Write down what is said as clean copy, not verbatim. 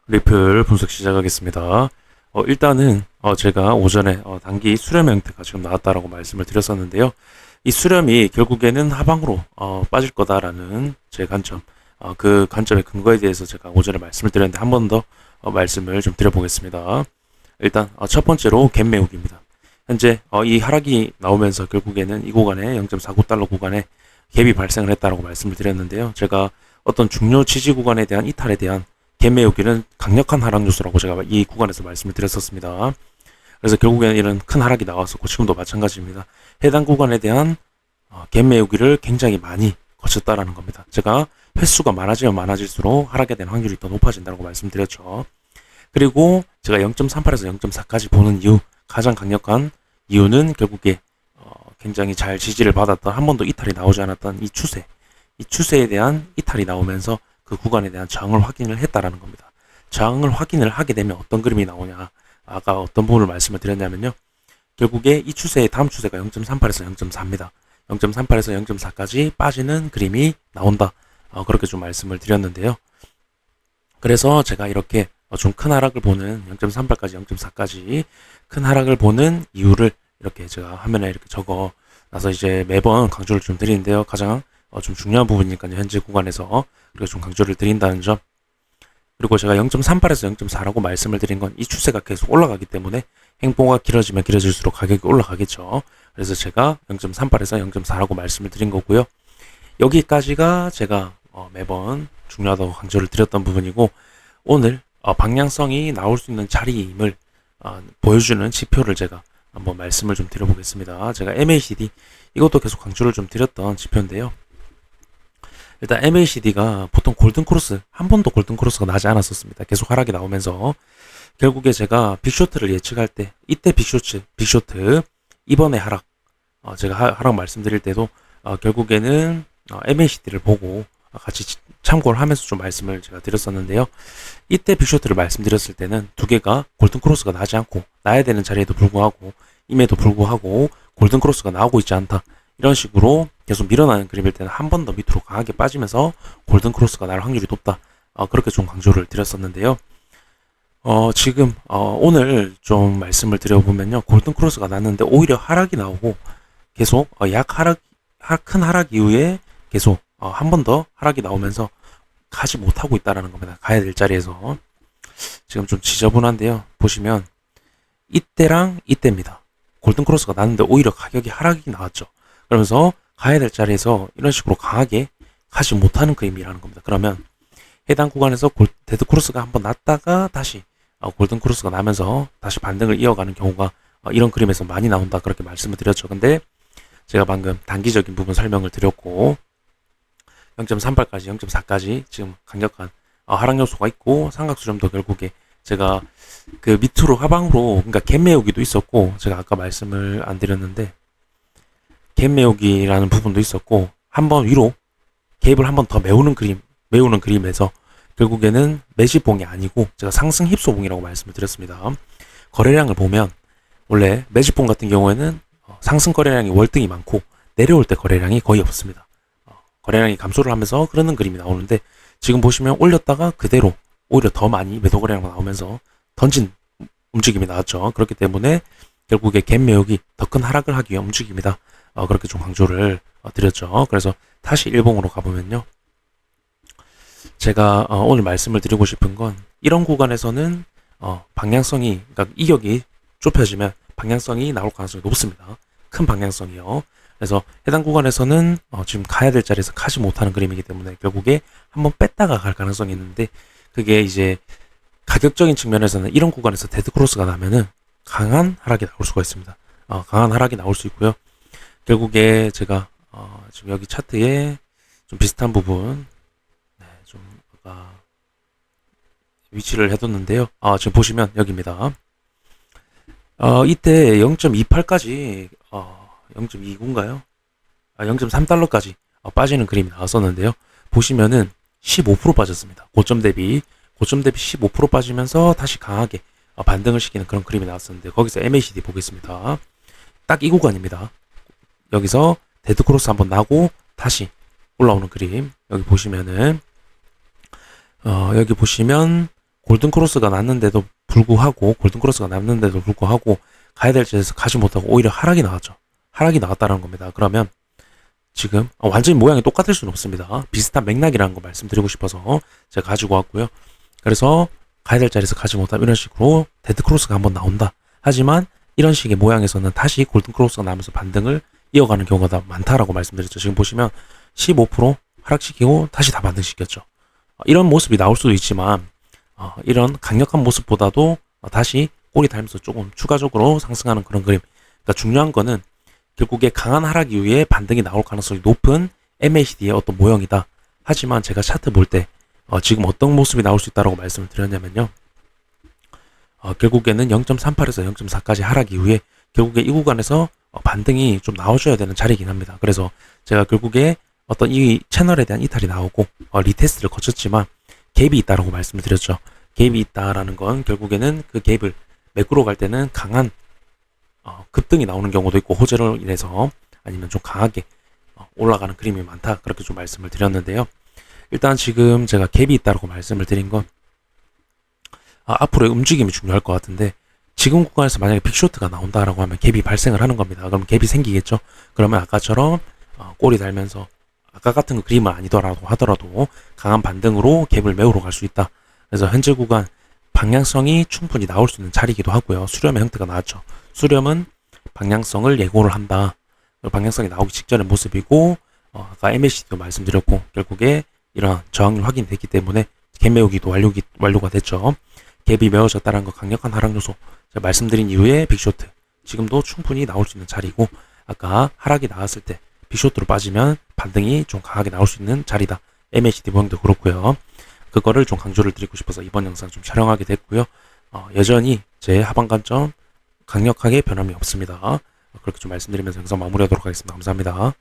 리플 분석 시작하겠습니다. 일단은 제가 오전에 단기 수렴 형태가 지금 나왔다라고 말씀을 드렸었는데요. 이 수렴이 결국에는 하방으로 빠질 거다라는 제 관점, 그 관점의 근거에 대해서 제가 오전에 말씀을 드렸는데 한 번 더 말씀을 좀 드려보겠습니다. 일단 첫 번째로 갭 매우기입니다. 현재 이 하락이 나오면서 결국에는 이 구간에 0.49달러 구간에 갭이 발생을 했다라고 말씀을 드렸는데요. 제가 어떤 중요 지지 구간에 대한 이탈에 대한 갭 매우기는 강력한 하락 요소라고 제가 이 구간에서 말씀을 드렸었습니다. 그래서 결국에는 이런 큰 하락이 나왔었고 지금도 마찬가지입니다. 해당 구간에 대한 갭 매우기를 굉장히 많이 거쳤다라는 겁니다. 제가 횟수가 많아지면 많아질수록 하락에 대한 확률이 더 높아진다고 말씀드렸죠. 그리고 제가 0.38에서 0.4까지 보는 이유, 가장 강력한 이유는 결국에 굉장히 잘 지지를 받았던 한 번도 이탈이 나오지 않았던 이 추세에 대한 이탈이 나오면서 그 구간에 대한 저항을 확인을 했다라는 겁니다. 저항을 확인을 하게 되면 어떤 그림이 나오냐, 아까 어떤 부분을 말씀을 드렸냐면요, 결국에 이 추세의 다음 추세가 0.38에서 0.4입니다. 0.38에서 0.4까지 빠지는 그림이 나온다, 그렇게 좀 말씀을 드렸는데요. 그래서 제가 이렇게 좀 큰 하락을 보는 0.38까지 0.4까지 큰 하락을 보는 이유를 이렇게 제가 화면에 이렇게 적어 놔서 이제 매번 강조를 좀 드리는데요. 가장 좀 중요한 부분이니까요. 현재 구간에서 그리고 좀 강조를 드린다는 점. 그리고 제가 0.38에서 0.4라고 말씀을 드린 건 이 추세가 계속 올라가기 때문에 행보가 길어지면 길어질수록 가격이 올라가겠죠. 그래서 제가 0.38에서 0.4라고 말씀을 드린 거고요. 여기까지가 제가 매번 중요하다고 강조를 드렸던 부분이고, 오늘 방향성이 나올 수 있는 자리임을 보여주는 지표를 제가 한번 말씀을 좀 드려보겠습니다. 제가 MACD, 이것도 계속 강조를 좀 드렸던 지표인데요. 일단 MACD가 보통 골든크로스, 한 번도 골든크로스가 나지 않았었습니다. 계속 하락이 나오면서 결국에 제가 빅쇼트를 예측할 때, 이때 빅쇼트 이번에 하락, 제가 하락 말씀드릴 때도 결국에는 MACD를 보고 같이 참고를 하면서 좀 말씀을 제가 드렸었는데요. 이때 빅쇼트를 말씀드렸을 때는 두 개가 골든크로스가 나지 않고, 나야 되는 자리에도 불구하고, 임에도 불구하고 골든크로스가 나오고 있지 않다, 이런 식으로 계속 밀어나는 그림일 때는 한 번 더 밑으로 강하게 빠지면서 골든크로스가 날 확률이 높다, 그렇게 좀 강조를 드렸었는데요. 지금 오늘 좀 말씀을 드려보면요, 골든크로스가 났는데 오히려 하락이 나오고 계속 큰 하락 이후에 계속 한 번 더 하락이 나오면서 가지 못하고 있다라는 겁니다. 가야 될 자리에서. 지금 좀 지저분한데요. 보시면 이때랑 이때입니다. 골든크로스가 났는데 오히려 가격이 하락이 나왔죠. 그러면서 가야 될 자리에서 이런 식으로 강하게 가지 못하는 그림이라는 겁니다. 그러면 해당 구간에서 데드크로스가 한번 났다가 다시 골든크로스가 나면서 다시 반등을 이어가는 경우가 이런 그림에서 많이 나온다, 그렇게 말씀을 드렸죠. 근데 제가 방금 단기적인 부분 설명을 드렸고 0.38까지 0.4까지 지금 강력한 하락 요소가 있고, 삼각수렴도 결국에 제가 그 밑으로 하방으로, 그러니까 갭 메우기도 있었고, 제가 아까 말씀을 안 드렸는데 갭 메우기라는 부분도 있었고, 한번 위로 갭을 한번 더 메우는 그림에서 결국에는 매집봉이 아니고 제가 상승 힙소봉이라고 말씀을 드렸습니다. 거래량을 보면 원래 매집봉 같은 경우에는 상승 거래량이 월등히 많고 내려올 때 거래량이 거의 없습니다. 거래량이 감소를 하면서 그러는 그림이 나오는데, 지금 보시면 올렸다가 그대로 오히려 더 많이 매도 거래량이 나오면서 던진 움직임이 나왔죠. 그렇기 때문에 결국에 갭 매우기, 더 큰 하락을 하기 위한 움직임이다, 그렇게 좀 강조를 드렸죠. 그래서 다시 일봉으로 가보면요, 제가 오늘 말씀을 드리고 싶은 건, 이런 구간에서는 방향성이, 그러니까 이격이 좁혀지면 방향성이 나올 가능성이 높습니다. 큰 방향성이요. 그래서 해당 구간에서는 지금 가야 될 자리에서 가지 못하는 그림이기 때문에 결국에 한번 뺐다가 갈 가능성이 있는데, 그게 이제 가격적인 측면에서는 이런 구간에서 데드크로스가 나면은 강한 하락이 나올 수가 있습니다. 강한 하락이 나올 수 있고요. 결국에 제가 지금 여기 차트에 좀 비슷한 부분, 좀 아까 위치를 해뒀는데요. 지금 보시면 여기입니다. 이때 0.28까지 0.29인가요? 0.3달러까지 빠지는 그림이 나왔었는데요. 보시면은 15% 빠졌습니다. 고점 대비 15% 빠지면서 다시 강하게 반등을 시키는 그런 그림이 나왔었는데, 거기서 MACD 보겠습니다. 딱 이 구간입니다. 여기서 데드크로스 한번 나고 다시 올라오는 그림, 여기 보시면은 여기 보시면 골든크로스가 났는데도 불구하고 가야 될 자리에서 가지 못하고 오히려 하락이 나왔죠. 하락이 나왔다는 겁니다. 그러면 지금 완전히 모양이 똑같을 수는 없습니다. 비슷한 맥락이라는 거 말씀드리고 싶어서 제가 가지고 왔고요. 그래서 가야 될 자리에서 가지 못하면 이런 식으로 데드크로스가 한번 나온다. 하지만 이런 식의 모양에서는 다시 골든크로스가 나면서 반등을 이어가는 경우가 더 많다라고 말씀드렸죠. 지금 보시면 15% 하락시키고 다시 다 반등시켰죠. 이런 모습이 나올 수도 있지만 이런 강력한 모습보다도 다시 꼬리 달면서 조금 추가적으로 상승하는 그런 그림. 그러니까 중요한 거는 결국에 강한 하락 이후에 반등이 나올 가능성이 높은 MACD의 어떤 모형이다. 하지만 제가 차트 볼 때 지금 어떤 모습이 나올 수 있다고 말씀을 드렸냐면요. 결국에는 0.38에서 0.4까지 하락 이후에 결국에 이 구간에서 반등이 좀 나와줘야 되는 자리이긴 합니다. 그래서 제가 결국에 어떤 이 채널에 대한 이탈이 나오고 리테스트를 거쳤지만 갭이 있다라고 말씀을 드렸죠. 갭이 있다라는 건 결국에는 그 갭을 매꾸러 갈 때는 강한 급등이 나오는 경우도 있고 호재로 인해서 아니면 좀 강하게 올라가는 그림이 많다. 그렇게 좀 말씀을 드렸는데요. 일단 지금 제가 갭이 있다라고 말씀을 드린 건 앞으로의 움직임이 중요할 것 같은데 지금 구간에서 만약에 빅쇼트가 나온다라고 하면 갭이 발생을 하는 겁니다. 그럼 갭이 생기겠죠. 그러면 아까처럼 꼬리 달면서 아까 같은 그 그림은 아니더라도 하더라도 강한 반등으로 갭을 메우러 갈 수 있다. 그래서 현재 구간 방향성이 충분히 나올 수 있는 자리이기도 하고요. 수렴의 형태가 나왔죠. 수렴은 방향성을 예고를 한다. 방향성이 나오기 직전의 모습이고 아까 MACD도 말씀드렸고 결국에 이런 저항률 확인이 됐기 때문에 갭 메우기도 완료가 됐죠. 갭이 메워졌다는 거 강력한 하락 요소 제가 말씀드린 이후에 빅쇼트 지금도 충분히 나올 수 있는 자리고 아까 하락이 나왔을 때 빅쇼트로 빠지면 반등이 좀 강하게 나올 수 있는 자리다. MACD 모형도 그렇고요. 그거를 좀 강조를 드리고 싶어서 이번 영상 좀 촬영하게 됐고요. 여전히 제 하방 관점 강력하게 변함이 없습니다. 그렇게 좀 말씀드리면서 영상 마무리하도록 하겠습니다. 감사합니다.